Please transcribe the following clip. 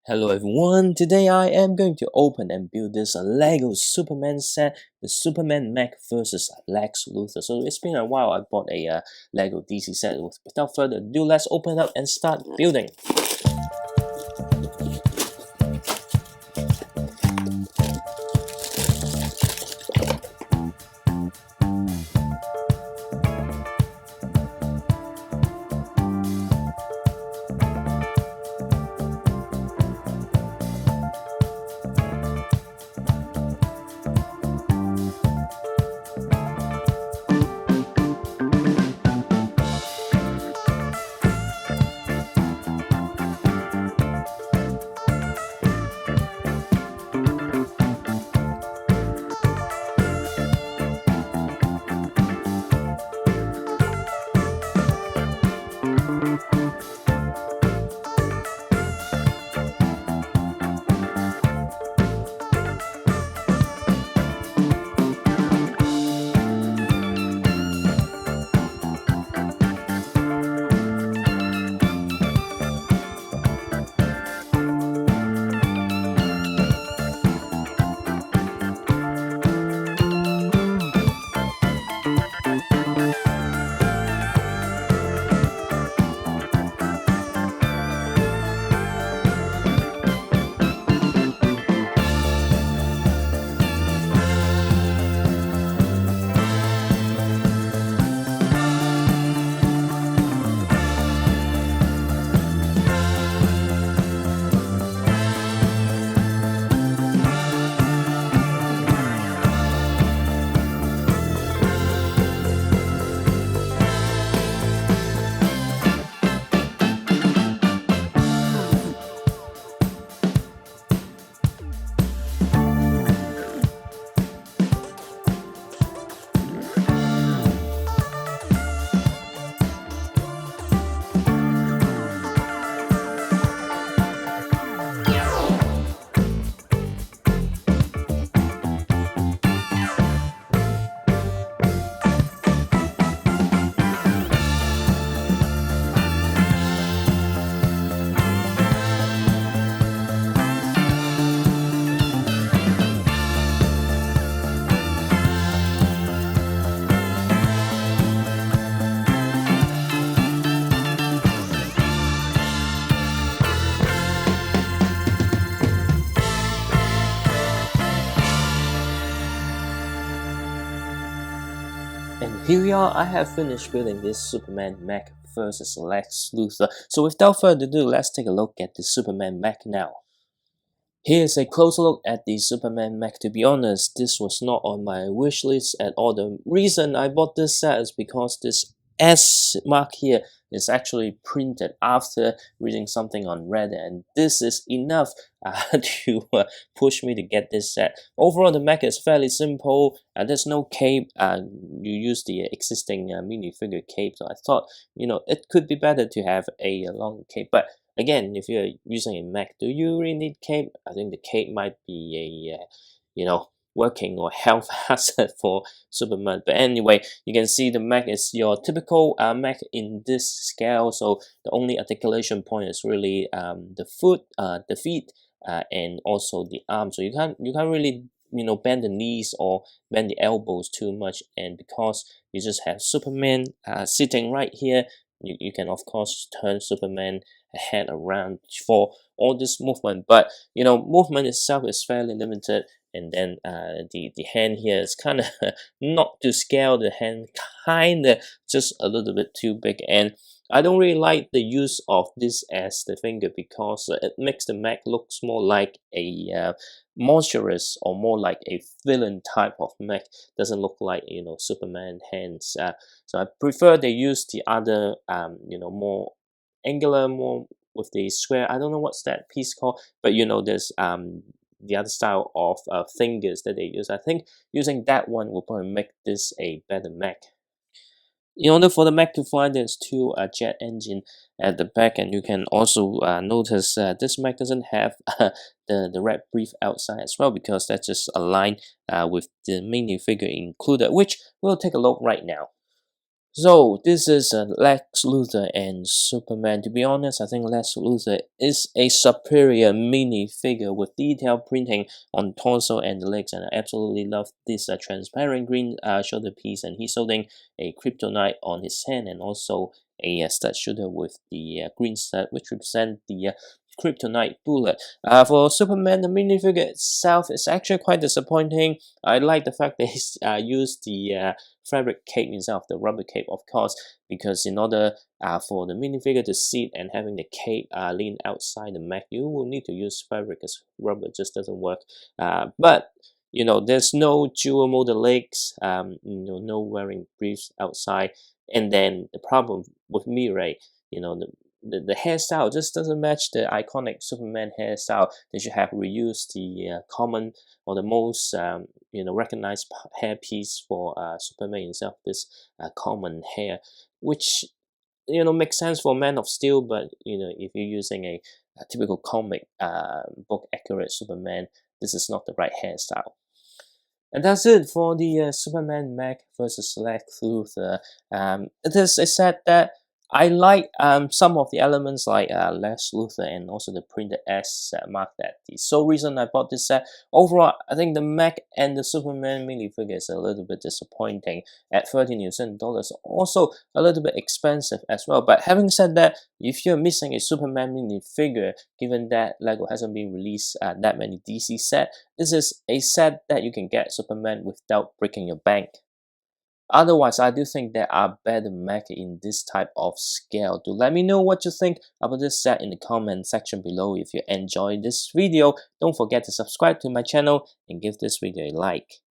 Hello everyone, today I am going to open and build this Lego Superman set, the Superman Mech versus Lex Luthor. So it's been a while I bought a Lego DC set. Without further ado, let's open up and start building. And here we are, I have finished building this Superman Mech versus Lex Luthor. So without further ado, let's take a look at the Superman Mech now. Here's a closer look at the Superman Mech. To be honest, this was not on my wish list at all. The reason I bought this set is because this S mark here is actually printed after reading something on Reddit, and this is enough to push me to get this set. Overall, the mech is fairly simple. There's no cape. You use the existing minifigure cape, so I thought, it could be better to have a long cape. But again, if you're using a mech, do you really need cape? I think the cape might be a, working or health hazard for Superman. But anyway, you can see the mech is your typical mech in this scale. So the only articulation point is really the foot, the feet, and also the arm. So you can't really bend the knees or bend the elbows too much. And because you just have Superman sitting right here, you can of course turn Superman head around for all this movement. But movement itself is fairly limited. And then the hand here is kind of not to scale. The hand kind of just a little bit too big, and I don't really like the use of this as the finger because it makes the mech looks more like a monstrous or more like a villain type of mech. Doesn't look like Superman hands. So I prefer they use the other more angular, more with the square. I don't know what's that piece called, but there's the other style of fingers that they use. I think using that one will probably make this a better mech. In order for the mech to fly, there's two jet engine at the back, and you can also notice this mech doesn't have the red brief outside as well, because that's just aligned with the minifigure included, which we'll take a look right now. So this is Lex Luthor and Superman. To be honest, I think Lex Luthor is a superior minifigure with detailed printing on torso and the legs, and I absolutely love this transparent green shoulder piece. And he's holding a kryptonite on his hand, and also a stud shooter with the green stud, which represent the kryptonite bullet. For Superman, the minifigure itself is actually quite disappointing. I like the fact that he's used the fabric cape instead of the rubber cape, of course, because in order for the minifigure to sit and having the cape lean outside the mech, you will need to use fabric, because rubber just doesn't work. But there's no dual motor legs, no wearing briefs outside. And then the problem with me, right, the hairstyle just doesn't match the iconic Superman hairstyle. They should have reused the common or the most recognized hair piece for Superman instead of this common hair, which makes sense for Man of Steel, but if you're using a typical comic book accurate Superman, this is not the right hairstyle. And that's it for the Superman Mech versus Lex Luthor. It is said that I like some of the elements like Lex Luthor and also the printed S mark that the sole reason I bought this set. Overall, I think the Mech and the Superman minifigure is a little bit disappointing at $13. Also a little bit expensive as well. But having said that, if you're missing a Superman minifigure, given that LEGO hasn't been released that many DC sets, this is a set that you can get Superman without breaking your bank. Otherwise, I do think there are better mech in this type of scale. Do let me know what you think about this set in the comment section below. If you enjoyed this video, don't forget to subscribe to my channel and give this video a like.